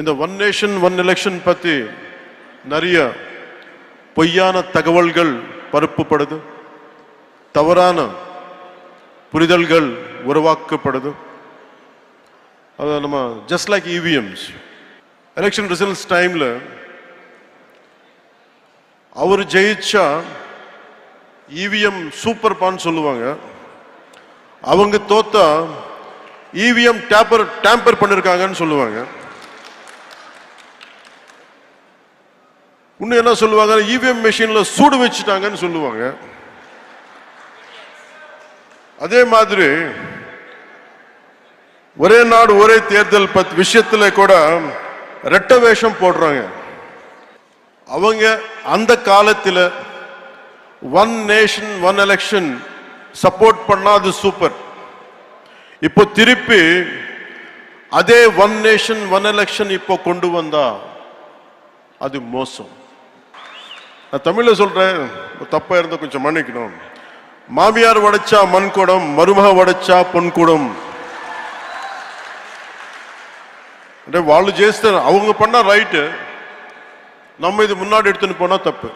இந்த one nation one election பத்தி நிறைய பொய்யான தகவல்கள் பரப்பப்படுது, தவறான புரிதல்கள் உருவாக்கப்படுது. அது நம்ம just like EVMs election results டைம்ல அவர் ஜெயிச்சா இவிஎம் சூப்பர் பான்னு சொல்லுவாங்க, அவங்க தோத்தா இவிஎம் டேம்பர் பண்ணிருக்காங்கன்னு சொல்லுவாங்க. இன்னும் என்ன சொல்லுவாங்க, இவிஎம் மெஷின்ல சூடு வச்சுட்டாங்கன்னு சொல்லுவாங்க. அதே மாதிரி ஒரே நாடு ஒரே தேர்தல் விஷயத்துல கூட ரெட்ட வேஷம் போடுறாங்க. அவங்க அந்த காலத்தில் one nation one election support பண்ணா அது சூப்பர். இப்போ திருப்பி அதே ஒன் நேஷன் ஒன் எலெக்ஷன் இப்போ கொண்டு வந்தா அது மோசம். நான் தமிழ்ல சொல்றேன், தப்பா இருந்தா கொஞ்சம் மன்னிக்கணும். மாமியார் வடைச்சா மண் குடம், மருமக வடைச்சா பொன் குடம். వాళ్ళు చేస్తారు, அவங்க பண்ணா ரைட்டு, நம்ம இது முன்னாடி எடுத்துன்னு போனா தப்பு.